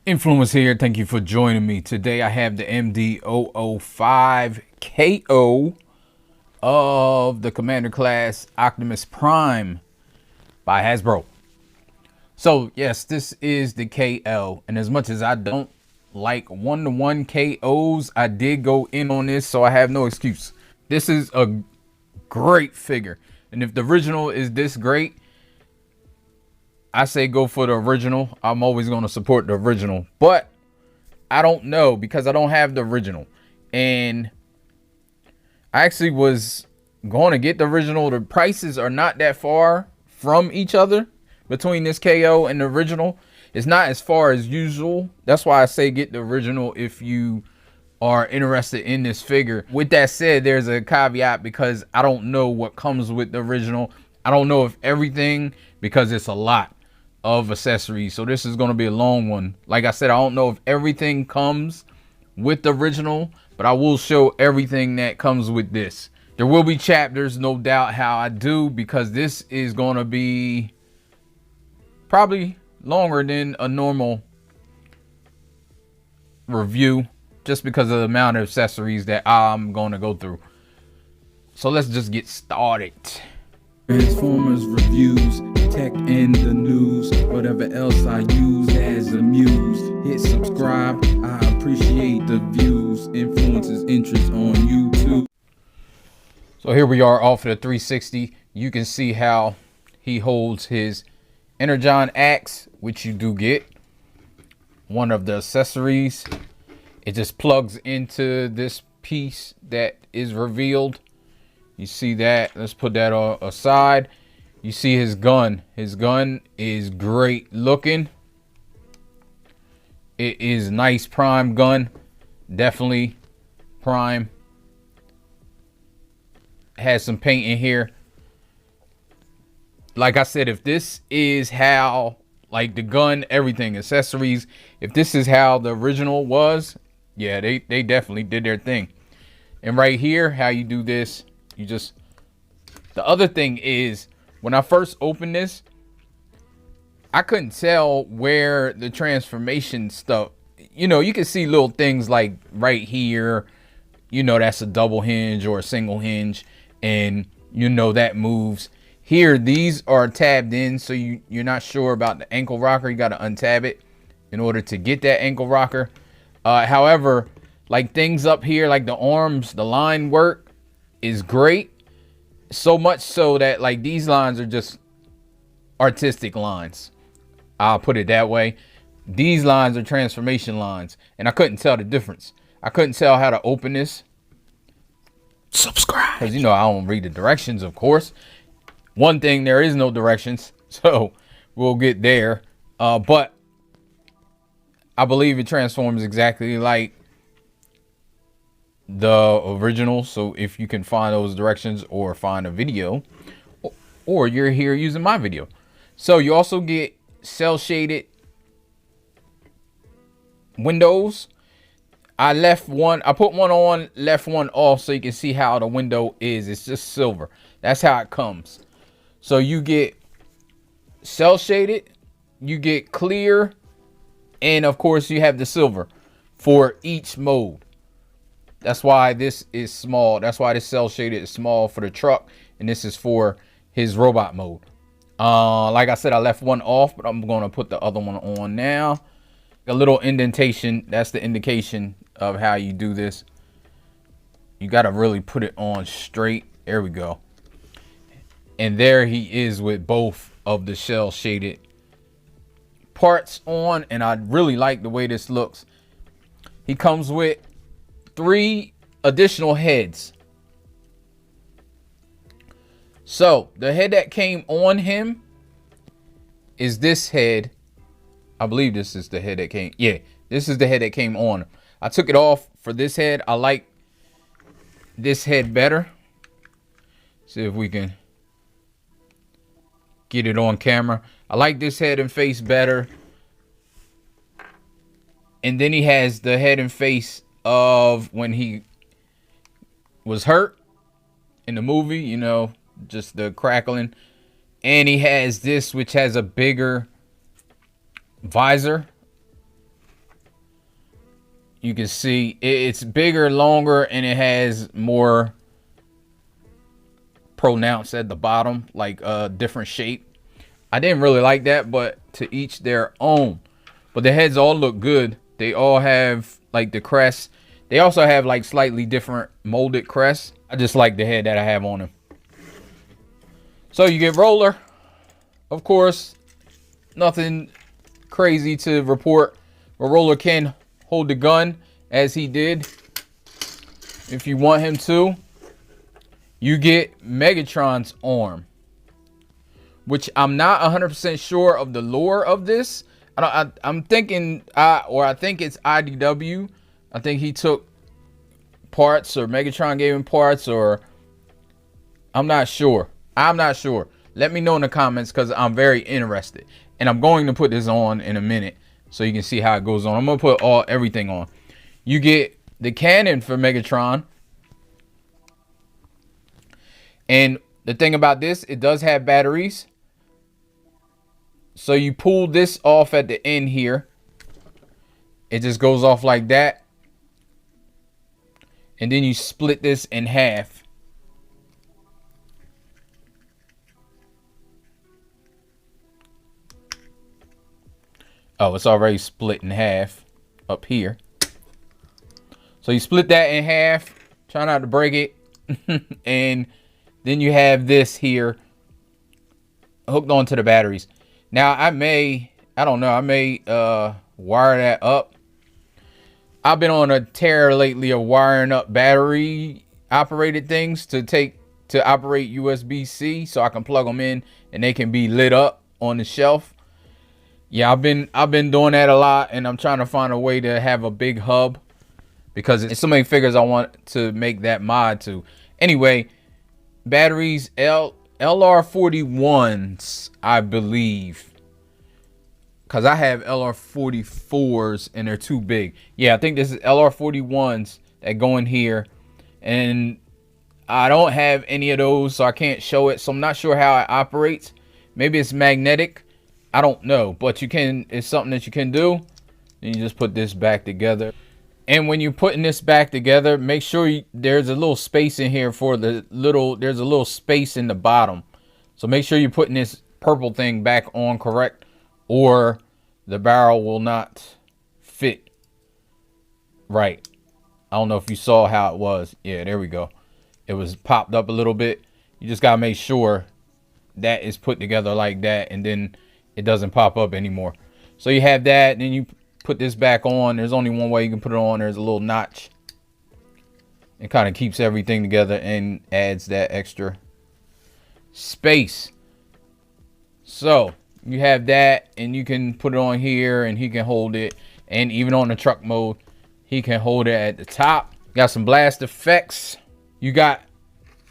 Influence here. Thank you for joining me. Today I have the MD-005 KO of the Commander Class Optimus Prime by Hasbro. So yes, this is the KL, and as much as I don't like one-to-one KOs, I did go in on this, so I have no excuse. This is a great figure, and if the original is this great, I say go for the original. I'm always going to support the original, but I don't know because I don't have the original. And I actually was going to get the original. The prices are not that far from each other between this KO and the original. It's not as far as usual. That's why I say get the original if you are interested in this figure. With that said, there's a caveat because I don't know what comes with the original. I don't know if everything, because it's a lot of accessories, so this is going to be a long one. Like I said, I don't know if everything comes with the original, but I will show everything that comes with this. There will be chapters, no doubt, how I do, because this is going to be probably longer than a normal review, just because of the amount of accessories that I'm going to go through. So let's just get started. Transformers reviews, tech and the news, whatever else I use as a muse. Hit subscribe, I appreciate the views. Influences interest on YouTube. So here we are off of the 360. You can see how he holds his Energon axe, which you do get. One of the accessories. It just plugs into this piece that is revealed. You see that? Let's put that aside. You see his gun. His gun is great looking. It is nice Prime gun. Definitely Prime. Has some paint in here. Like I said, if this is how, like the gun, everything, accessories, if this is how the original was, yeah, they definitely did their thing. And right here, how you do this, you just, the other thing is, when I first opened this, I couldn't tell where the transformation stuff, you know, you can see little things like right here, you know, that's a double hinge or a single hinge, and you know that moves. Here, these are tabbed in, so you're not sure about the ankle rocker. You got to untab it in order to get that ankle rocker. However, like things up here, like the arms, the line work is great. So much so that like these lines are just artistic lines. I'll put it that way. These lines are transformation lines, and I couldn't tell the difference. I couldn't tell how to open this. Subscribe. Because, you know, I don't read the directions, of course. One thing, there is no directions, so we'll get there. But I believe it transforms exactly like the original. So if you can find those directions or find a video, or you're here using my video. So you also get cell shaded windows. I put one on, left one off, so you can see how the window is. It's just silver. That's how it comes. So you get cell shaded, you get clear, and of course you have the silver for each mode. That's why this is small. That's why this cell shaded is small for the truck, and this is for his robot mode. Like I said, I left one off, but I'm going to put the other one on now. A little indentation, that's the indication of how you do this. You got to really put it on straight. There we go. And there he is with both of the cell shaded parts on, and I really like the way this looks. He comes with 3 additional heads. So the head that came on him is this head. I believe this is the head that came. Yeah, this is the head that came on. I took it off for this head. I like this head better. See if we can get it on camera. I like this head and face better. And then he has the head and face of when he was hurt in the movie, you know, just the crackling. And he has this, which has a bigger visor You can see it's bigger, longer, and it has more pronounced at the bottom, like a different shape. I didn't really like that, but to each their own. But the heads all look good. They all have like the crest. They also have like slightly different molded crests. I just like the head that I have on him. So you get Roller. Of course, nothing crazy to report. But Roller can hold the gun as he did if you want him to. You get Megatron's arm, which I'm not 100% sure of the lore of this. I'm thinking, I think it's IDW. I think he took parts, or Megatron gave him parts, or I'm not sure. Let me know in the comments, because I'm very interested. And I'm going to put this on in a minute so you can see how it goes on. I'm going to put everything on. You get the cannon for Megatron. And the thing about this, it does have batteries. So you pull this off at the end here. It just goes off like that. And then you split this in half. Oh, it's already split in half up here. So you split that in half. Try not to break it. And then you have this here hooked onto the batteries. Now I don't know, I may wire that up. I've been on a tear lately of wiring up battery operated things to operate USB-C, so I can plug them in and they can be lit up on the shelf. Yeah, I've been doing that a lot, and I'm trying to find a way to have a big hub because there's so many figures I want to make that mod to. Anyway, batteries, LR41s, I believe, because I have LR44s and they're too big. Yeah, I think this is LR41s that go in here, and I don't have any of those, so I can't show it. So I'm not sure how it operates. Maybe it's magnetic. I don't know, but it's something that you can do. Then you just put this back together. And when you're putting this back together, make sure there's a little space in here for there's a little space in the bottom. So make sure you're putting this purple thing back on correct, or the barrel will not fit right. I don't know if you saw how it was. Yeah, there we go. It was popped up a little bit. You just gotta make sure that is put together like that, and then it doesn't pop up anymore. So you have that, and then you put this back on. There's only one way you can put it on. There's a little notch. It kind of keeps everything together and adds that extra space. So you have that, and you can put it on here, and he can hold it. And even on the truck mode, he can hold it at the top. Got some blast effects. You got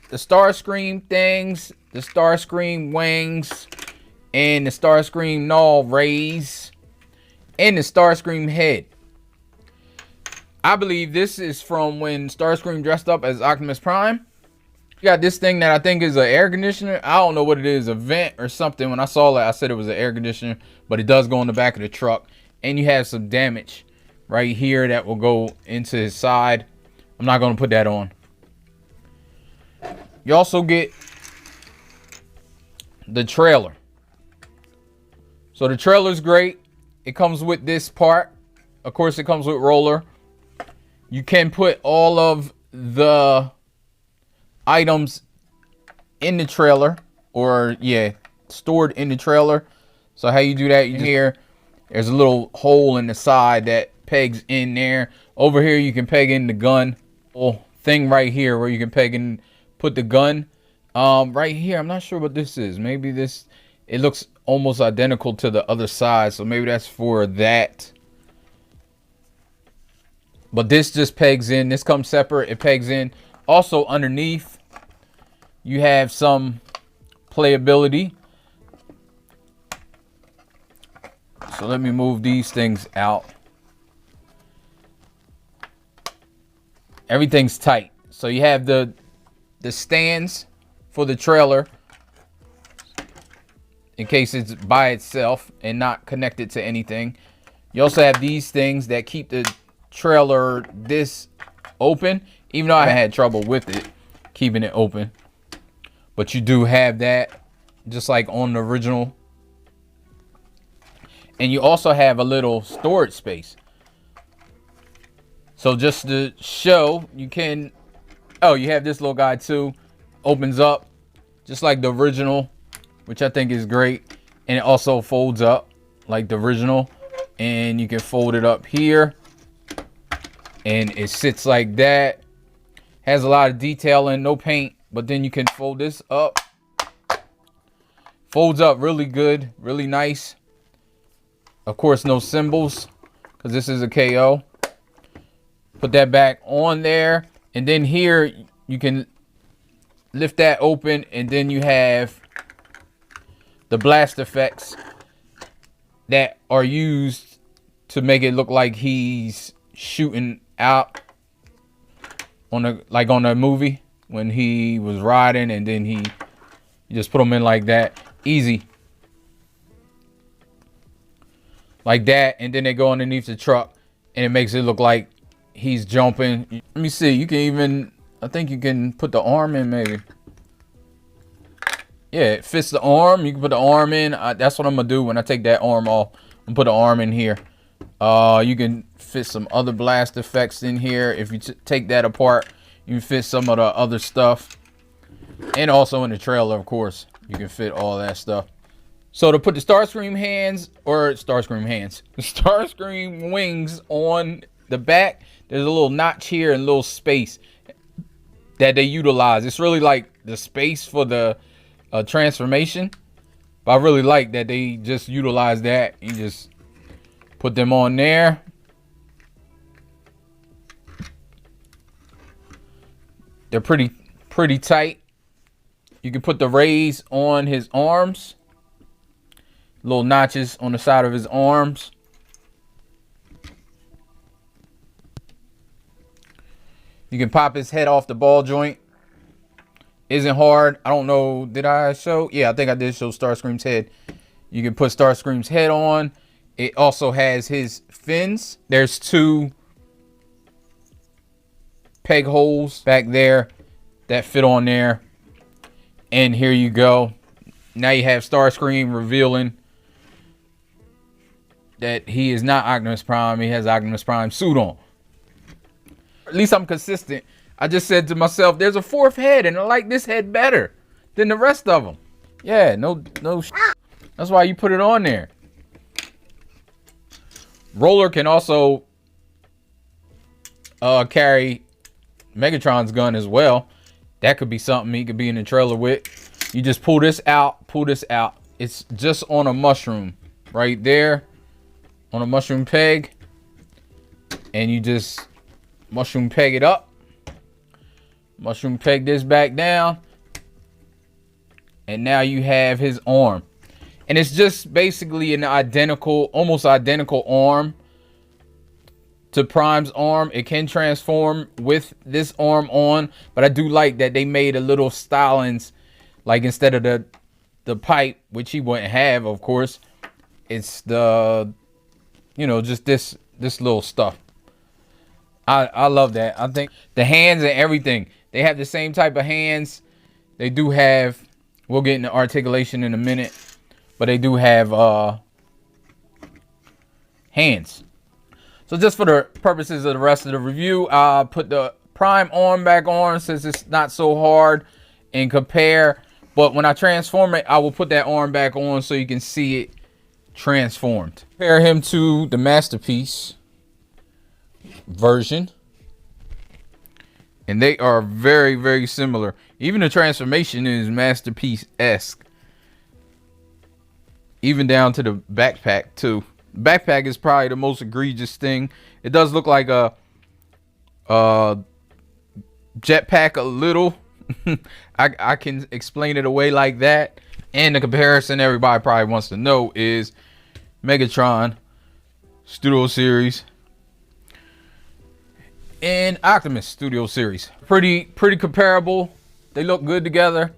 the Starscream things, the Starscream wings, and the Starscream null rays, and the Starscream head. I believe this is from when Starscream dressed up as Optimus Prime. You got this thing that I think is an air conditioner. I don't know what it is, a vent or something. When I saw it, I said it was an air conditioner, but it does go in the back of the truck. And you have some damage right here that will go into his side. I'm not going to put that on. You also get the trailer. So the trailer is great. It comes with this part. Of course, it comes with Roller. You can put all of the items in the trailer, or yeah, stored in the trailer. So how you do that, you hear there's a little hole in the side that pegs in there. Over here, you can peg in the gun. Little thing right here where you can peg in, put the gun. Right here, I'm not sure what this is. Maybe this, it looks almost identical to the other side, so maybe that's for that. But this just pegs in. This comes separate. It pegs in. Also underneath, you have some playability. So let me move these things out. Everything's tight. So you have the stands for the trailer, in case it's by itself and not connected to anything. You also have these things that keep the trailer this open, even though I had trouble with it, keeping it open. But you do have that, just like on the original. And you also have a little storage space. So just to show, you can, oh, you have this little guy too. Opens up just like the original, which I think is great. And it also folds up like the original. And you can fold it up here. And it sits like that. Has a lot of detail and no paint. But then you can fold this up. Folds up really good, really nice. Of course, no symbols, because this is a KO. Put that back on there. And then here, you can lift that open. And then you have the blast effects that are used to make it look like he's shooting out on a movie when he was riding, and then you just put them in like that. Easy. Like that, and then they go underneath the truck, and it makes it look like he's jumping. Let me see. You can even, I think you can put the arm in maybe. Yeah, it fits the arm. You can put the arm in. That's what I'm gonna do when I take that arm off. I'm gonna put the arm in here. You can fit some other blast effects in here. If you take that apart, you can fit some of the other stuff. And also in the trailer, of course, you can fit all that stuff. So to put the Starscream Starscream wings on the back, there's a little notch here and a little space that they utilize. It's really like the space for the transformation. But I really like that they just utilize that. You just put them on there. They're pretty tight. You can put the rays on his arms. Little notches on the side of his arms. You can pop his head off the ball joint. Isn't hard. I don't know. Did I show? Yeah, I think I did show Starscream's head. You can put Starscream's head on. It also has his fins. There's 2 peg holes back there that fit on there. And here you go. Now you have Starscream revealing that he is not Optimus Prime. He has Optimus Prime suit on. At least I'm consistent. I just said to myself, there's a 4th head, and I like this head better than the rest of them. Yeah, no. That's why you put it on there. Roller can also carry Megatron's gun as well. That could be something he could be in the trailer with. You just pull this out, pull this out. It's just on a mushroom right there, on a mushroom peg. And you just mushroom peg it up. Mushroom peg this back down. And now you have his arm. And it's just basically an identical, almost identical arm to Prime's arm. It can transform with this arm on, but I do like that they made a little stylings, like instead of the pipe, which he wouldn't have, of course, it's the, you know, just this little stuff. I love that. I think the hands and everything, they have the same type of hands. They do have, we'll get into articulation in a minute, but they do have hands. So just for the purposes of the rest of the review, I'll put the Prime arm back on since it's not so hard and compare. But when I transform it, I will put that arm back on so you can see it transformed. Compare him to the Masterpiece version. And they are very, very similar. Even the transformation is Masterpiece-esque. Even down to the backpack too. Backpack is probably the most egregious thing. It does look like a jetpack a little. I can explain it away like that. And the comparison everybody probably wants to know is Megatron Studio Series and Optimus Studio Series. Pretty comparable. They look good together.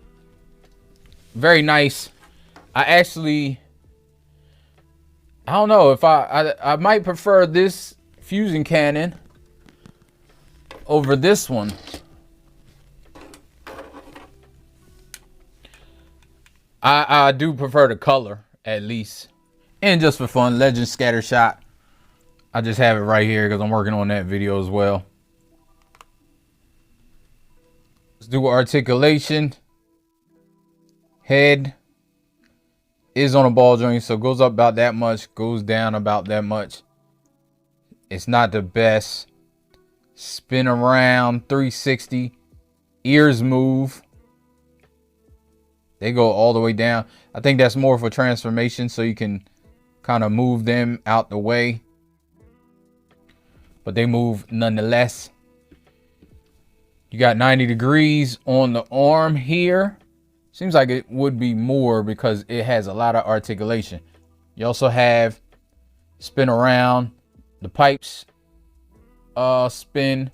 Very nice. I don't know if I might prefer this fusion cannon over this one, I do prefer the color, at least. And just for fun, Legend Scatter Shot. I just have it right here because I'm working on that video as well. Let's do articulation. Head is on a ball joint, so goes up about that much, goes down about that much. It's not the best. Spin around 360. Ears move. They go all the way down. I think that's more for transformation, so you can kind of move them out the way. But they move nonetheless. You got 90 degrees on the arm here. Seems like it would be more because it has a lot of articulation. You also have spin around. The pipes spin.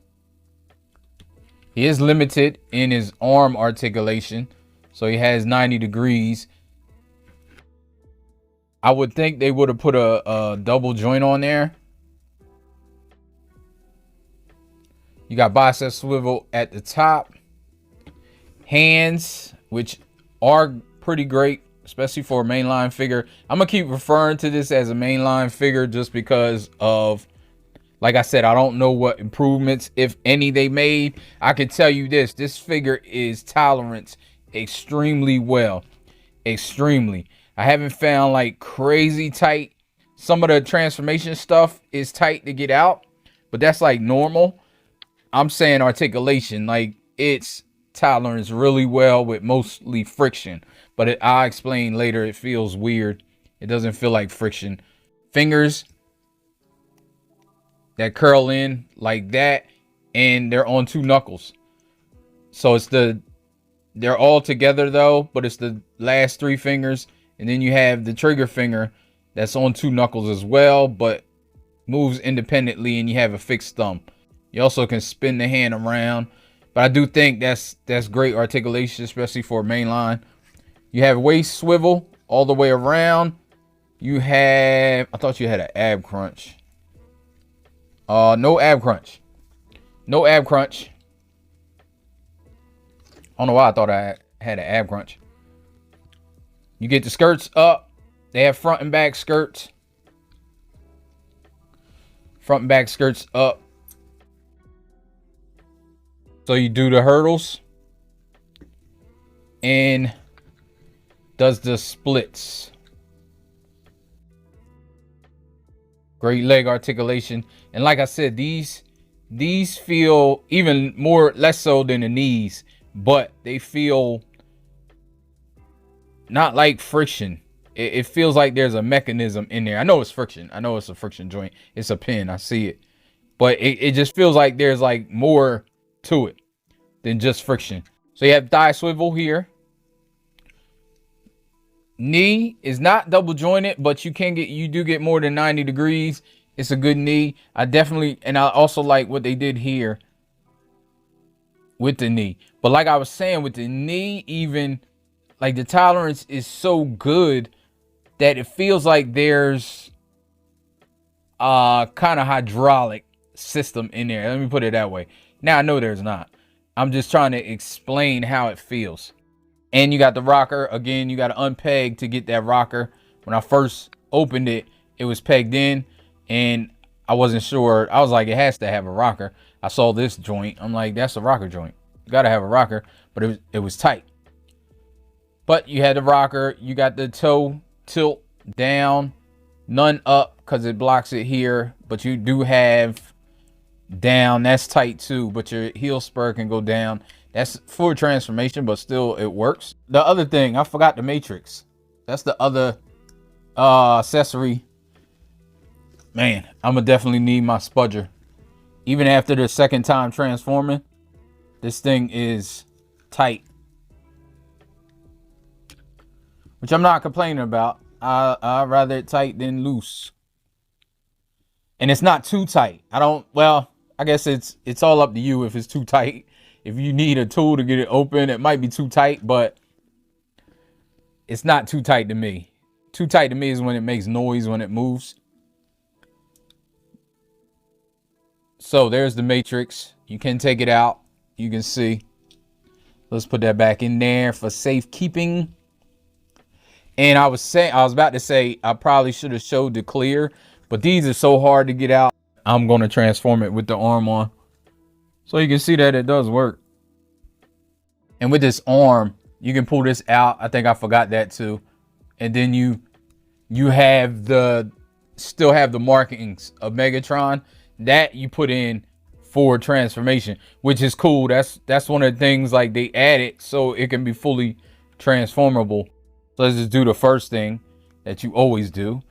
He is limited in his arm articulation. So he has 90 degrees. I would think they would have put a double joint on there. You got bicep swivel at the top. Hands, which are pretty great, especially for a mainline figure. I'm going to keep referring to this as a mainline figure just because of, like I said, I don't know what improvements, if any, they made. I can tell you this figure is tolerance extremely well. Extremely. I haven't found like crazy tight. Some of the transformation stuff is tight to get out, but that's like normal. I'm saying articulation, like it's tolerance really well with mostly friction, but I'll explain later. It feels weird. It doesn't feel like friction. Fingers that curl in like that, and they're on 2 knuckles. So it's they're all together though, but it's the last 3 fingers, and then you have the trigger finger that's on 2 knuckles as well, but moves independently, and you have a fixed thumb. You also can spin the hand around, but I do think that's great articulation, especially for a mainline. You have waist swivel all the way around. You have, I thought you had an ab crunch. No ab crunch. No ab crunch. I don't know why I thought I had an ab crunch. You get the skirts up. They have front and back skirts. Front and back skirts up. So you do the hurdles and does the splits. Great leg articulation. And like I said, these feel even less so than the knees, but they feel not like friction. It feels like there's a mechanism in there. I know it's friction. I know it's a friction joint. It's a pin. I see it. But it just feels like there's like more to it than just friction. So you have thigh swivel here. Knee is not double jointed, but you do get more than 90 degrees. It's a good knee. I also like what they did here with the knee. But like I was saying, with the knee, even like the tolerance is so good that it feels like there's kind of hydraulic system in there. Let me put it that way. Now I know there's not. I'm just trying to explain how it feels. And you got the rocker. Again, you got to unpeg to get that rocker. When I first opened it, it was pegged in and I wasn't sure. I was like, it has to have a rocker. I saw this joint. I'm like, that's a rocker joint. You got to have a rocker, but it was tight. But you had the rocker. You got the toe tilt down, none up because it blocks it here. But you do have down. That's tight too, but your heel spur can go down. That's full transformation, but still it works. The other thing, I forgot the matrix. That's the other accessory. Man, I'm gonna definitely need my spudger. Even after the second time transforming, this thing is tight, which I'm not complaining about. I'd rather it tight than loose. And it's not too tight. I guess it's all up to you if it's too tight. If you need a tool to get it open, it might be too tight, but it's not too tight to me. Too tight to me is when it makes noise when it moves. So there's the matrix. You can take it out. You can see. Let's put that back in there for safekeeping. And I was about to say, I probably should have showed the clear, but these are so hard to get out. I'm going to transform it with the arm on. So you can see that it does work. And with this arm, you can pull this out. I think I forgot that too. And then you have still have the markings of Megatron that you put in for transformation, which is cool. That's one of the things, like, they added so it can be fully transformable. So let's just do the first thing that you always do,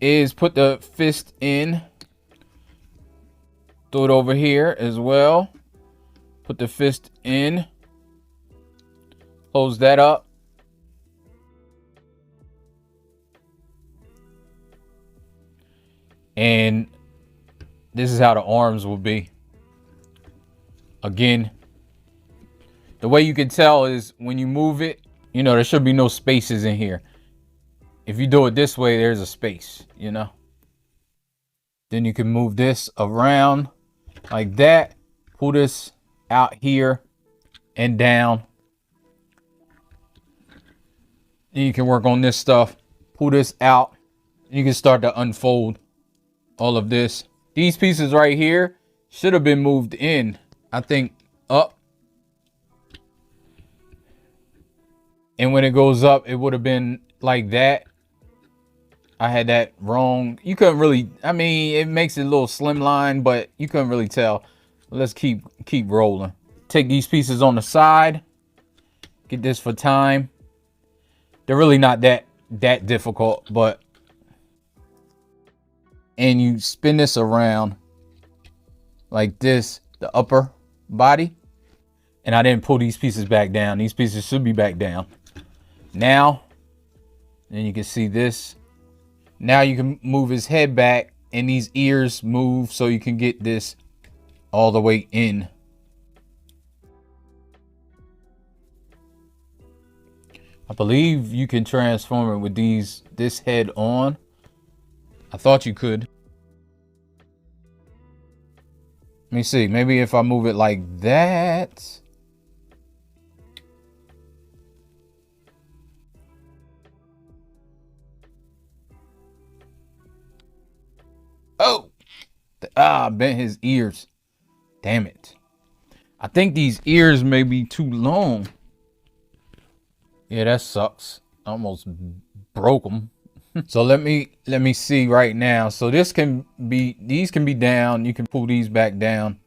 is put the fist in. Throw it over here as well. Put the fist in. Close that up. And this is how the arms will be. Again, the way you can tell is when you move it, you know, there should be no spaces in here. If you do it this way, there's a space, you know. Then you can move this around like that. Pull this out here and down. And you can work on this stuff. Pull this out. You can start to unfold all of this. These pieces right here should have been moved in, I think, up. And when it goes up, it would have been like that. I had that wrong. You couldn't really, I mean, it makes it a little slimline, but you couldn't really tell. Let's keep rolling. Take these pieces on the side. Get this for time. They're really not that difficult, but. And you spin this around like this, the upper body. And I didn't pull these pieces back down. These pieces should be back down. Now, then you can see this. Now you can move his head back and these ears move so you can get this all the way in. I believe you can transform it with this head on. I thought you could. Let me see. Maybe if I move it like that. Oh! I bent his ears. Damn it. I think these ears may be too long. Yeah, that sucks. I almost broke them. So let me see right now. So these can be down. You can pull these back down.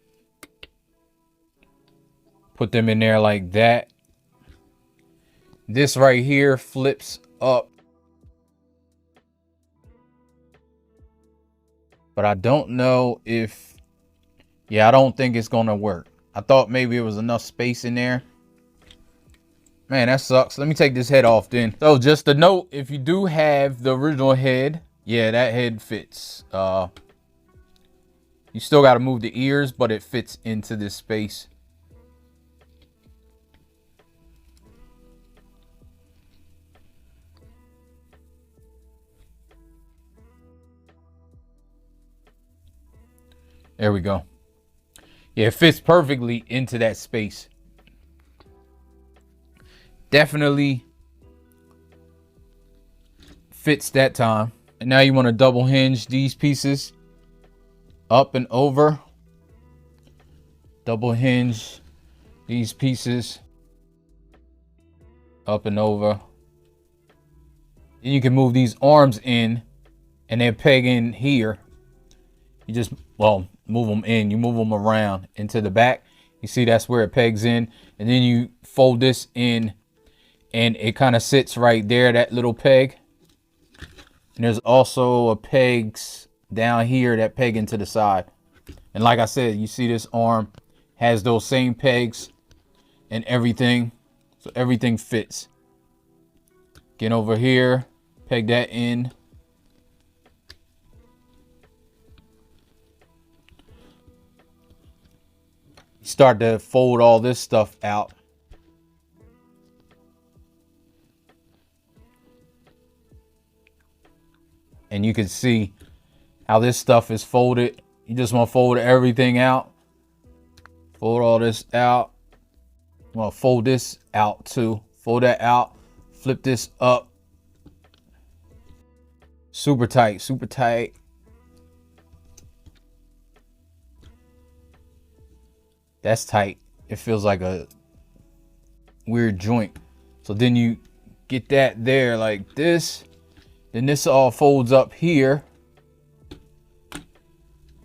Put them in there like that. This right here flips up. But I don't know if, yeah, I don't think it's gonna work. I thought maybe it was enough space in there. Man, that sucks. Let me take this head off then. So just a note, if you do have the original head, yeah, that head fits. You still got to move the ears, but it fits into this space. There we go. Yeah, it fits perfectly into that space. Definitely fits that time. And now you want to double hinge these pieces up and over. Double hinge these pieces up and over. And you can move these arms in and then peg in here. You just, well, move them in. You move them around into the back. You see that's where it pegs in. And then you fold this in. And it kind of sits right there, that little peg. And there's also a pegs down here that peg into the side. And like I said, you see this arm has those same pegs and everything. So everything fits. Get over here, peg that in. Start to fold all this stuff out. And you can see how this stuff is folded. You just want to fold everything out. Fold all this out. You want to fold this out too. Fold that out. Flip this up. Super tight, super tight. That's tight. It feels like a weird joint. So then you get that there like this. Then this all folds up here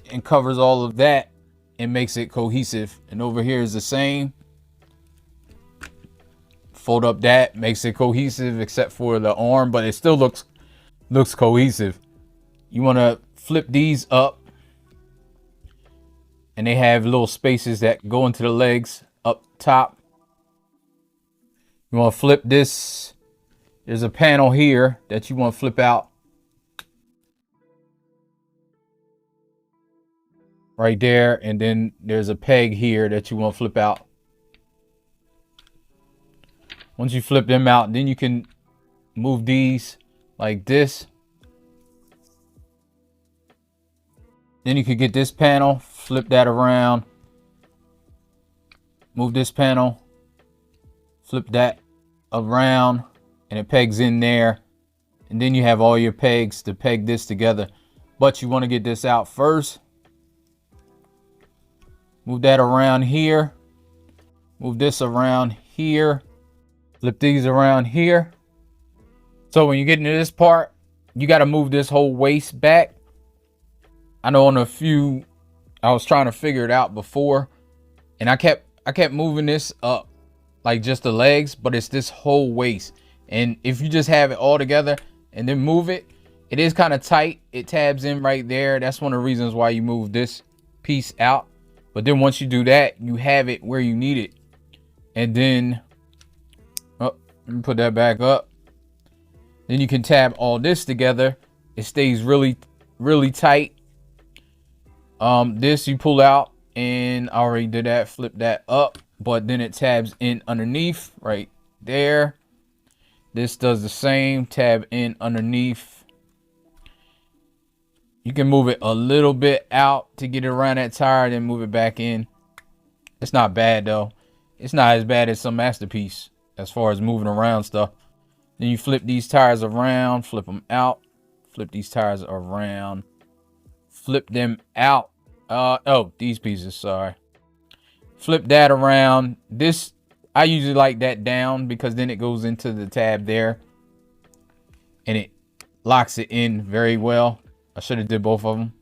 and covers all of that and makes it cohesive. And over here is the same. Fold up that, makes it cohesive except for the arm, but it still looks cohesive. You want to flip these up, and they have little spaces that go into the legs up top. You want to flip this. There's a panel here that you want to flip out. Right there, and then there's a peg here that you want to flip out. Once you flip them out, then you can move these like this. Then you could get this panel, flip that around, move this panel, flip that around, and it pegs in there. And then you have all your pegs to peg this together. But you want to get this out first. Move that around here. Move this around here. Flip these around here. So when you get into this part, you got to move this whole waist back. I know on a few, I was trying to figure it out before, and I kept moving this up like just the legs, but it's this whole waist. And if you just have it all together and then move it, it is kind of tight. It tabs in right there. That's one of the reasons why you move this piece out. But then once you do that, you have it where you need it. And then let me put that back up. Then you can tab all this together. It stays really, really tight. This you pull out, and I already did that. Flip that up, but then it tabs in underneath right there. This does the same. Tab in underneath. You can move it a little bit out to get it around that tire, then move it back in. It's not bad though. It's not as bad as some Masterpiece as far as moving around stuff. Then you flip these tires around, flip them out, flip these tires around, flip them out. Oh, these pieces, sorry. Flip that around. This, I usually like that down because then it goes into the tab there and it locks it in very well. I should have did both of them.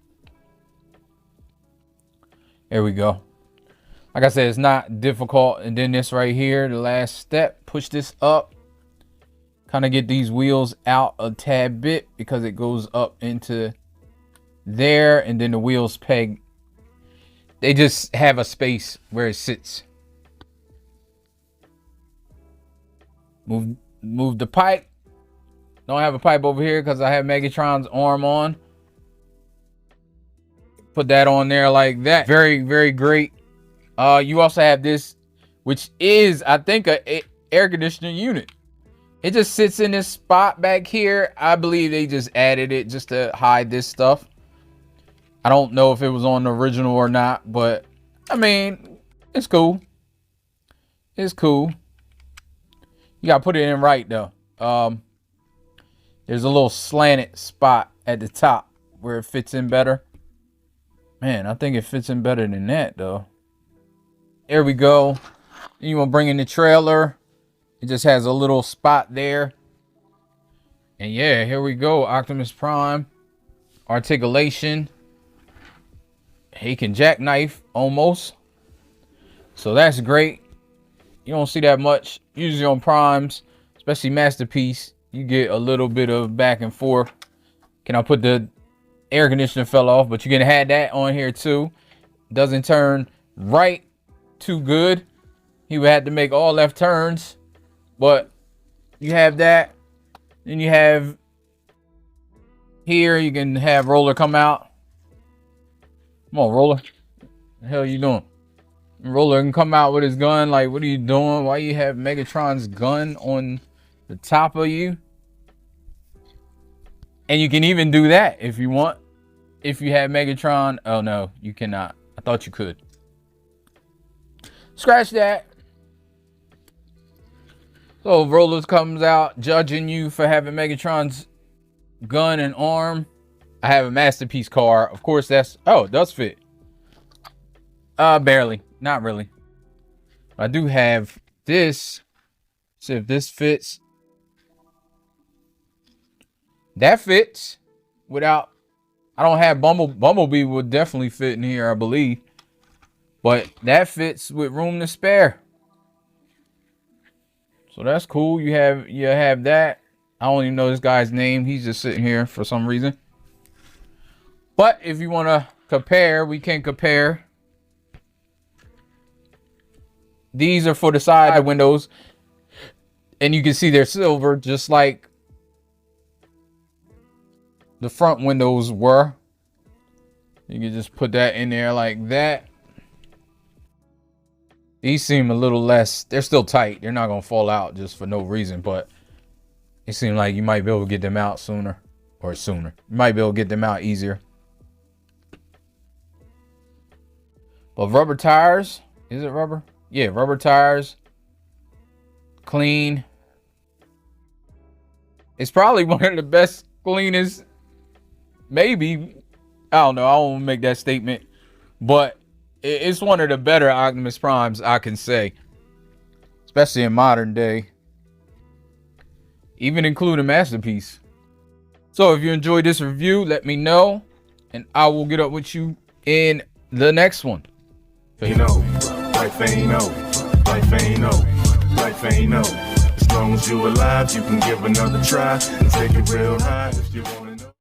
There we go. Like I said, it's not difficult. And then this right here, the last step, push this up. Kind of get these wheels out a tad bit because it goes up into there, and then the wheels peg. They just have a space where it sits. Move the pipe. Don't have a pipe over here because I have Megatron's arm on. Put that on there like that. Very, very great. You also have this, which is, I think, a air conditioning unit. It just sits in this spot back here. I believe they just added it just to hide this stuff. I don't know if it was on the original or not, but I mean, it's cool. It's cool. You gotta put it in right though. There's a little slanted spot at the top where it fits in better. Man, I think it fits in better than that though. There we go. You want to bring in the trailer. It just has a little spot there. And yeah, here we go. Optimus Prime. Articulation. He can jackknife almost. So that's great. You don't see that much. Usually on Primes, especially Masterpiece, you get a little bit of back and forth. Can I put the air conditioner fell off? But you can have that on here too. Doesn't turn right too good. He would have to make all left turns. But you have that. Then you have here, you can have Roller come out. Come on, Roller. What the hell are you doing? Roller can come out with his gun. Like, what are you doing? Why you have Megatron's gun on the top of you? And you can even do that if you want. if you have Megatron. Oh no, you cannot. I thought you could. Scratch that. So Rollers comes out judging you for having Megatron's gun and arm. I have a Masterpiece car. Of course, that's... Oh, it does fit. Barely. Not really. I do have this. See if this fits. That fits. Without... I don't have Bumblebee would definitely fit in here, I believe. But that fits with room to spare. So that's cool. You have that. I don't even know this guy's name. He's just sitting here for some reason. But if you want to compare, we can compare. These are for the side windows. And you can see they're silver, just like the front windows were. You can just put that in there like that. These seem a little less, they're still tight. They're not going to fall out just for no reason, but it seems like you might be able to get them out sooner. You might be able to get them out easier. But rubber tires, is it rubber? Yeah, rubber tires. Clean. It's probably one of the best, cleanest, maybe. I don't know, I won't make that statement. But it's one of the better Optimus Primes I can say. Especially in modern day. Even including Masterpiece. So if you enjoyed this review, let me know. And I will get up with you in the next one. You know, life ain't over. Life ain't over. Life ain't over. As long as you alive, you can give another try and take it real high if you want.